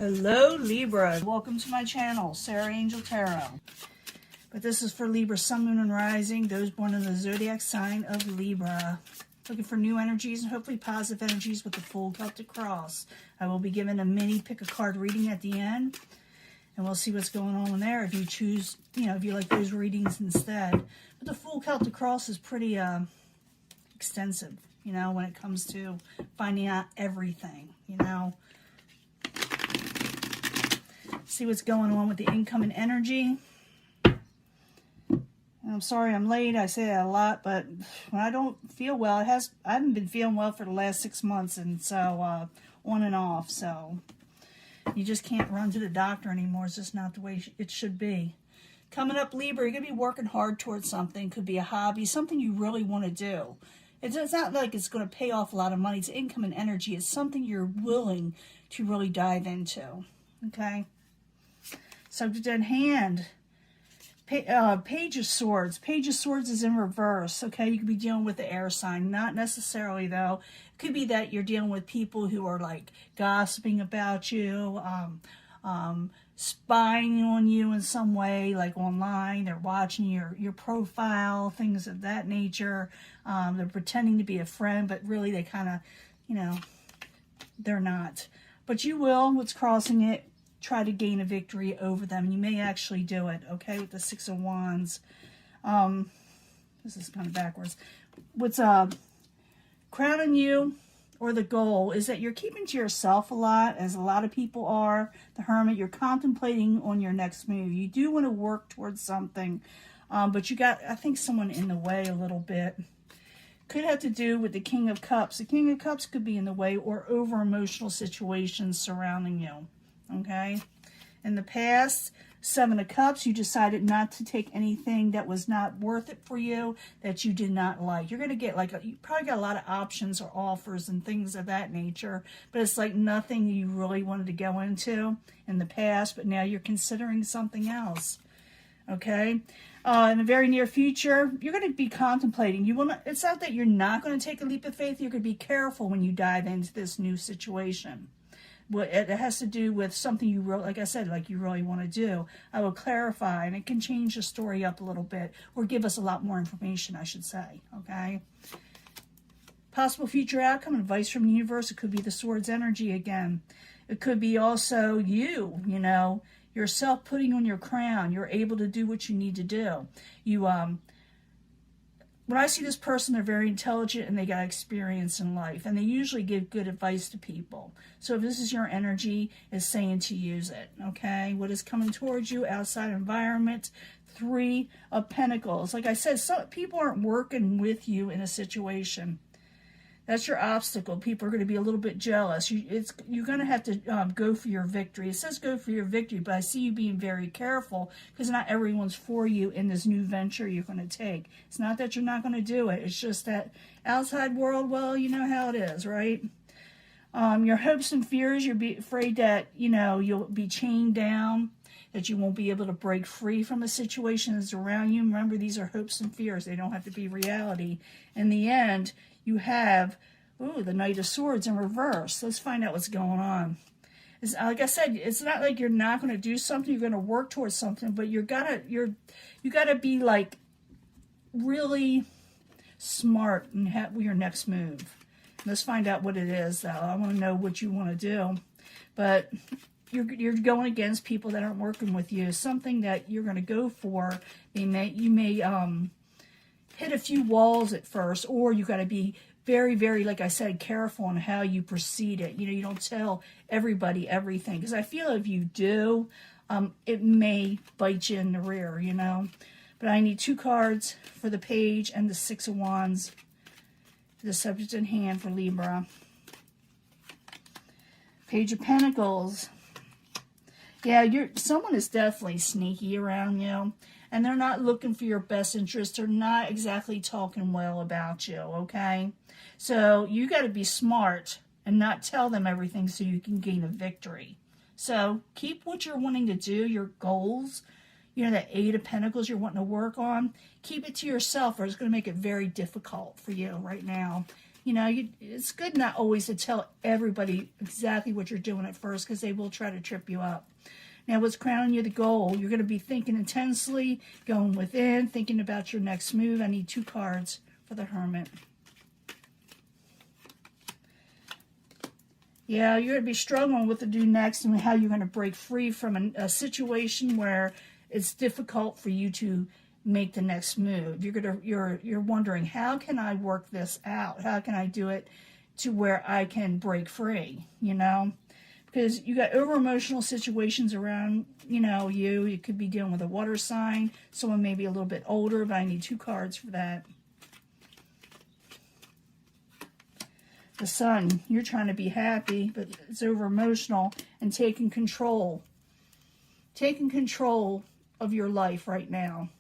Hello Libra, welcome to my channel, Sarah Angel Tarot. But this is for Libra, Sun, Moon, and Rising, those born in the zodiac sign of Libra. Looking for new energies and hopefully positive energies with the full Celtic cross. I will be giving a mini pick a card reading at the end, and we'll see what's going on in there if you choose, if you like those readings instead. But the full Celtic cross is pretty extensive, when it comes to finding out everything, See what's going on with the incoming energy. And I'm sorry I'm late. I say that a lot, but when I don't feel well, I haven't been feeling well for the last 6 months, and so on and off. So you just can't run to the doctor anymore. It's just not the way it should be. Coming up, Libra, you're gonna be working hard towards something. Could be a hobby, something you really want to do. It's not like it's going to pay off a lot of money. It's income and energy. It's something you're willing to really dive into. Okay. Subject at hand, Page of Swords. Page of Swords is in reverse, okay? You could be dealing with the air sign. Not necessarily, though. It could be that you're dealing with people who are, like, gossiping about you, spying on you in some way, like online. They're watching your profile, things of that nature. They're pretending to be a friend, but really they kind of, they're not. But you will, what's crossing it, try to gain a victory over them. You may actually do it, okay, with the Six of Wands. This is kind of backwards. What's crowning you, or the goal, is that you're keeping to yourself a lot, as a lot of people are. The Hermit, you're contemplating on your next move. You do want to work towards something, but you got, I think, someone in the way a little bit. Could have to do with the King of Cups. The King of Cups could be in the way, or over-emotional situations surrounding you. Okay, in the past, Seven of Cups, you decided not to take anything that was not worth it for you, that you did not like. You're going to get you probably got a lot of options or offers and things of that nature, but it's like nothing you really wanted to go into in the past, but now you're considering something else. Okay, in the very near future, you're going to be contemplating. It's not that you're not going to take a leap of faith. You're going to be careful when you dive into this new situation. It has to do with something you really, like I said, like you really want to do. I will clarify, and it can change the story up a little bit, or give us a lot more information, I should say, okay? Possible future outcome, advice from the universe. It could be the Swords energy again. It could be also you, yourself putting on your crown. You're able to do what you need to do. When I see this person, they're very intelligent and they got experience in life, and they usually give good advice to people. So if this is your energy, it's saying to use it, okay? What is coming towards you, outside environment, Three of Pentacles. Like I said, some people aren't working with you in a situation. That's your obstacle. People are going to be a little bit jealous. You're going to have to go for your victory. It says go for your victory, but I see you being very careful, because not everyone's for you in this new venture you're going to take. It's not that you're not going to do it. It's just that outside world, well, you know how it is, right? Your hopes and fears, you'll be afraid that, you'll be chained down, that you won't be able to break free from the situations around you. Remember, these are hopes and fears. They don't have to be reality. In the end, you have, the Knight of Swords in reverse. Let's find out what's going on. Like I said, it's not like you're not going to do something. You're going to work towards something, but you gotta be like really smart in your next move. Let's find out what it is, though. I want to know what you want to do, but you're going against people that aren't working with you. Something that you're going to go for. You may hit a few walls at first, or you got to be very, very, like I said, careful on how you proceed it. You don't tell everybody everything, because I feel if you do, it may bite you in the rear, But I need 2 cards for the Page and the Six of Wands, the subject in hand for Libra. Page of Pentacles. Yeah, someone is definitely sneaky around you, and they're not looking for your best interest. They're not exactly talking well about you, okay? So you got to be smart and not tell them everything so you can gain a victory. So keep what you're wanting to do, your goals, that 8 of Pentacles you're wanting to work on. Keep it to yourself, or it's going to make it very difficult for you right now. You know, it's good not always to tell everybody exactly what you're doing at first, because they will try to trip you up. Now, what's crowning you the goal? You're going to be thinking intensely, going within, thinking about your next move. I need 2 cards for the Hermit. Yeah, you're going to be struggling with the do next and how you're going to break free from a situation where it's difficult for you to make the next move. You're wondering, how can I work this out? How can I do it to where I can break free, you know? Because you got over emotional situations around, you know, you could be dealing with a water sign, someone maybe a little bit older, but I need 2 cards for that. The Sun, you're trying to be happy, but it's over emotional and taking control. Taking control of your life right now.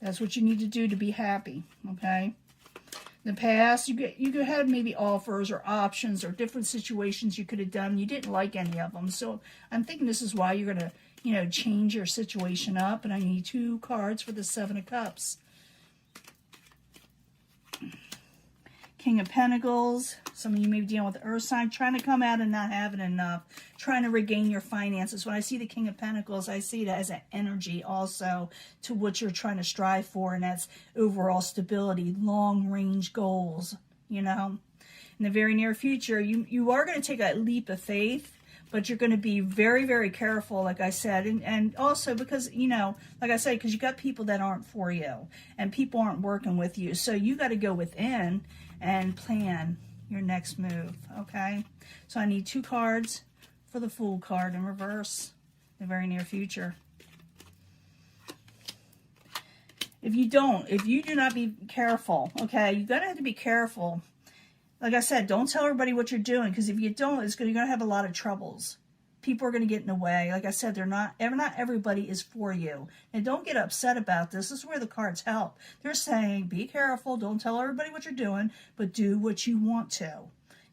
That's what you need to do to be happy, okay? In the past, you could have maybe offers or options or different situations you could have done. You didn't like any of them. So I'm thinking this is why you're going to, you know, change your situation up. And I need 2 cards for the 7 of Cups. King of Pentacles. Some of you may be dealing with the Earth sign, trying to come out and not having enough, trying to regain your finances. When I see the King of Pentacles, I see it as an energy also to what you're trying to strive for, and that's overall stability, long-range goals, you know. In the very near future, you are going to take a leap of faith, but you're going to be very, very careful, like I said. And also because, you know, like I said, because you got people that aren't for you, and people aren't working with you. So you got to go within and plan your next move, okay? So I need 2 cards for the Fool card in reverse in the very near future. If you do not be careful, okay, you're going to have to be careful. Like I said, don't tell everybody what you're doing, because if you don't, you're going to have a lot of troubles. People are going to get in the way. Like I said, not everybody is for you. And don't get upset about this. This is where the cards help. They're saying, be careful. Don't tell everybody what you're doing, but do what you want to.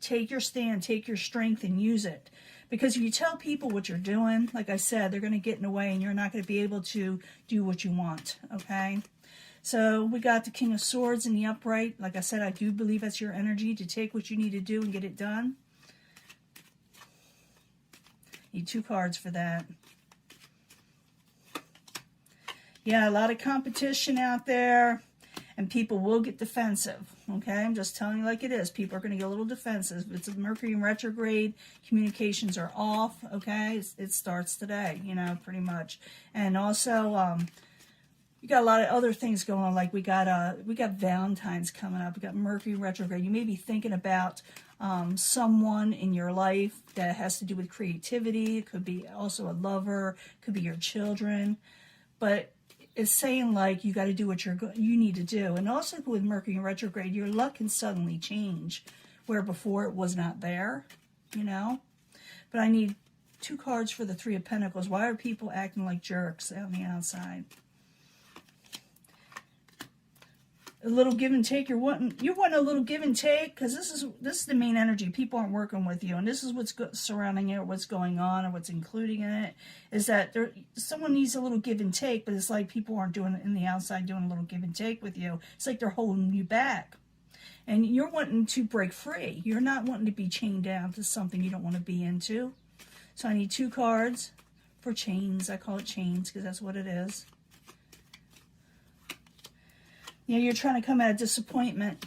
Take your stand, take your strength, and use it. Because if you tell people what you're doing, like I said, they're going to get in the way, and you're not going to be able to do what you want, okay? So we got the King of Swords in the upright. Like I said, I do believe that's your energy to take what you need to do and get it done. Need 2 cards for that. Yeah, a lot of competition out there, and people will get defensive, okay? I'm just telling you like it is. People are going to get a little defensive. It's a Mercury in retrograde. Communications are off, okay? It starts today, you know, pretty much. And also, you got a lot of other things going on. Like we got Valentine's coming up. We got Mercury retrograde. You may be thinking about someone in your life that has to do with creativity. It could be also a lover. It could be your children. But it's saying like you got to do what you need to do. And also with Mercury in retrograde, your luck can suddenly change where before it was not there, you know. But I need 2 cards for the 3 of Pentacles. Why are people acting like jerks on the outside? A little give and take. You're wanting a little give and take, because this is the main energy. People aren't working with you, and this is what's surrounding it, or what's going on, or what's including in it. Is that someone needs a little give and take, but it's like people aren't doing it in the outside, doing a little give and take with you. It's like they're holding you back, and you're wanting to break free. You're not wanting to be chained down to something you don't want to be into. So I need 2 cards for chains. I call it chains because that's what it is. You know, you're trying to come out of disappointment,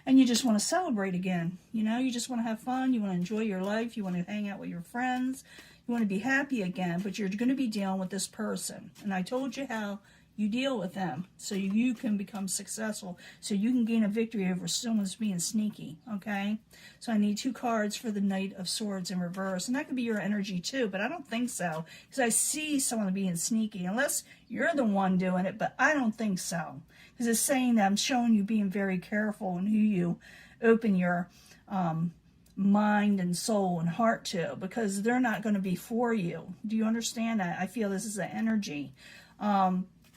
and you just want to celebrate again. You know, you just want to have fun. You want to enjoy your life. You want to hang out with your friends. You want to be happy again, but you're going to be dealing with this person. And I told you how you deal with them so you can become successful, so you can gain a victory over someone's being sneaky, okay? So I need 2 cards for the Knight of Swords in reverse. And that could be your energy too, but I don't think so, because I see someone being sneaky, unless you're the one doing it, but I don't think so. Because it's saying that I'm showing you being very careful in who you open your mind and soul and heart to, because they're not going to be for you. Do you understand that? I feel this is an energy.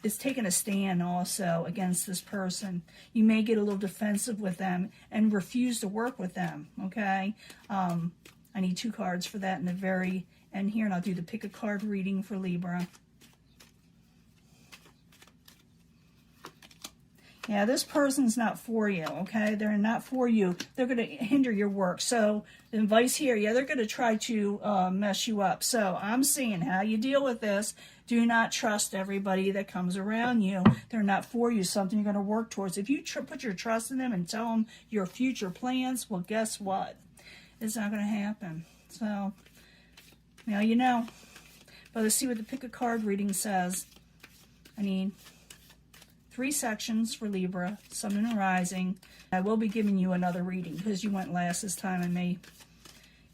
It's taking a stand also against this person. You may get a little defensive with them and refuse to work with them, okay? I need 2 cards for that in the very end here, and I'll do the pick a card reading for Libra. Yeah, this person's not for you, okay? They're not for you. They're going to hinder your work. So the advice here, yeah, they're going to try to mess you up. So I'm seeing how you deal with this. Do not trust everybody that comes around you. They're not for you, something you're going to work towards. If you put your trust in them and tell them your future plans, well, guess what? It's not going to happen. So, now you know. But let's see what the pick a card reading says. I need 3 sections for Libra, Sun and Rising. I will be giving you another reading because you went last this time. I may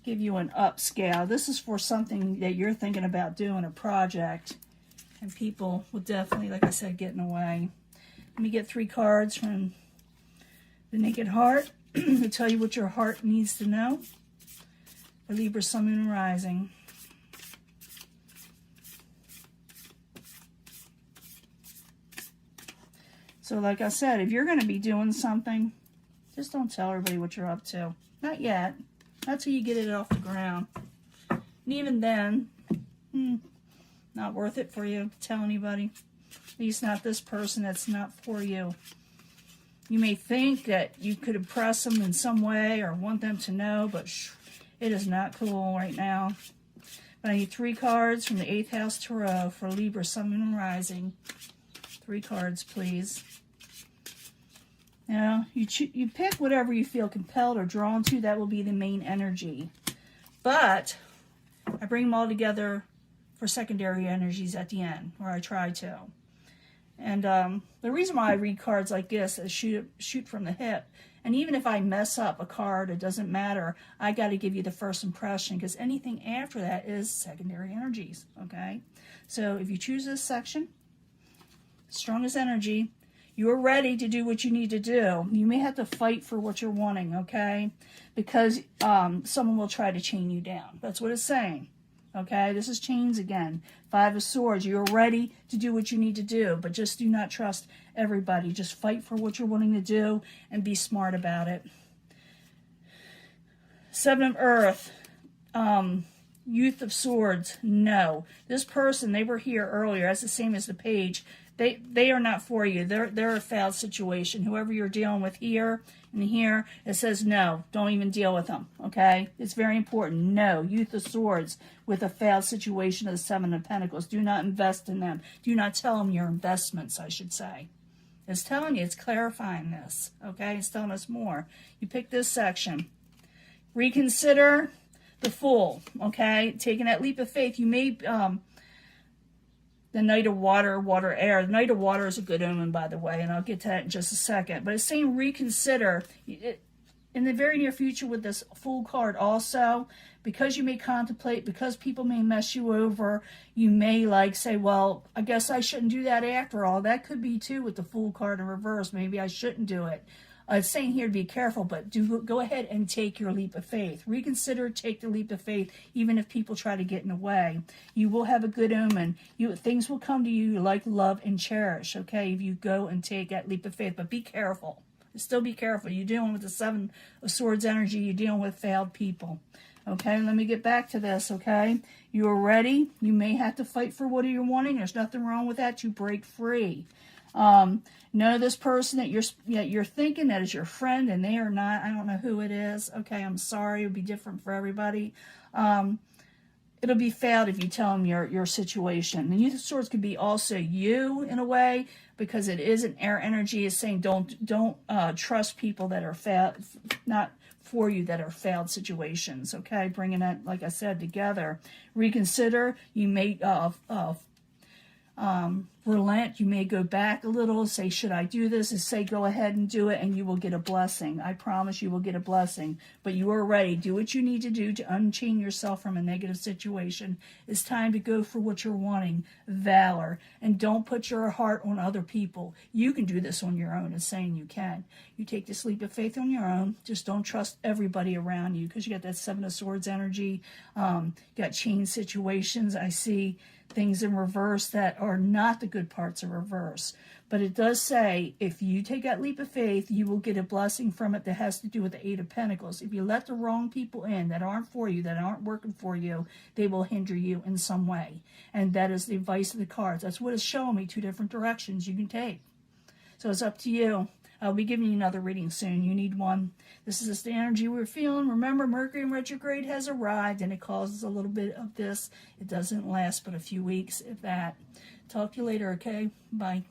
give you an upscale. This is for something that you're thinking about doing, a project. And people will definitely, like I said, get in the way. Let me get 3 cards from the Naked Heart to tell you what your heart needs to know. For Libra, Sun and Rising. So like I said, if you're going to be doing something, just don't tell everybody what you're up to. Not yet. Not till you get it off the ground. And even then, not worth it for you to tell anybody. At least not this person. That's not for you. You may think that you could impress them in some way or want them to know, but it is not cool right now. But I need 3 cards from the 8th House Tarot for Libra, Sun and Rising. 3 cards, please. Now, you pick whatever you feel compelled or drawn to. That will be the main energy. But I bring them all together for secondary energies at the end, or I try to. And the reason why I read cards like this is shoot from the hip. And even if I mess up a card, it doesn't matter. I got to give you the first impression, because anything after that is secondary energies, okay? So if you choose this section, strongest energy, you're ready to do what you need to do. You may have to fight for what you're wanting, okay? Because someone will try to chain you down. That's what it's saying, okay? This is chains again. 5 of Swords. You're ready to do what you need to do, but just do not trust everybody. Just fight for what you're wanting to do and be smart about it. 7 of Earth. Youth of Swords. No. This person, they were here earlier. That's the same as the page. They are not for you. They're a failed situation. Whoever you're dealing with here and here, it says no. Don't even deal with them, okay? It's very important. No. Youth of Swords with a failed situation of the 7 of Pentacles. Do not invest in them. Do not tell them your investments, I should say. It's telling you. It's clarifying this, okay? It's telling us more. You pick this section. Reconsider the Fool, okay? Taking that leap of faith. You may... the Knight of Water, Water, Air. The Knight of Water is a good omen, by the way, and I'll get to that in just a second. But it's saying reconsider. In the very near future with this Fool card also, because you may contemplate, because people may mess you over, you may like say, well, I guess I shouldn't do that after all. That could be too with the Fool card in reverse. Maybe I shouldn't do it. It's saying here to be careful, but go ahead and take your leap of faith. Reconsider, take the leap of faith, even if people try to get in the way. You will have a good omen. Things will come to you like love and cherish, okay, if you go and take that leap of faith. But be careful. Still be careful. You're dealing with the 7 of Swords energy. You're dealing with failed people. Okay, let me get back to this, okay? You are ready. You may have to fight for what you're wanting. There's nothing wrong with that to break free. Know this person that you're thinking that is your friend, and they are not. I don't know who it is. Okay, I'm sorry. It'll be different for everybody. It'll be failed if you tell them your situation. The Youth of Swords could be also you in a way, because it is an air energy. It's saying don't trust people that are failed, not for you, that are failed situations. Okay, bringing that, like I said, together. Reconsider. You may relent. You may go back a little, say, should I do this? And say, go ahead and do it, and you will get a blessing. I promise you will get a blessing. But you are ready. Do what you need to do to unchain yourself from a negative situation. It's time to go for what you're wanting. Valor. And don't put your heart on other people. You can do this on your own. It's saying you can. You take this leap of faith on your own. Just don't trust everybody around you, because you got that 7 of Swords energy. You got chain situations. I see things in reverse that are not the good parts of reverse. But it does say, if you take that leap of faith, you will get a blessing from it that has to do with the 8 of Pentacles. If you let the wrong people in that aren't for you, that aren't working for you, they will hinder you in some way. And that is the advice of the cards. That's what it's showing me, 2 different directions you can take. So it's up to you. I'll be giving you another reading soon. You need one. This is just the energy we're feeling. Remember, Mercury in retrograde has arrived, and it causes a little bit of this. It doesn't last but a few weeks, if that. Talk to you later, okay? Bye.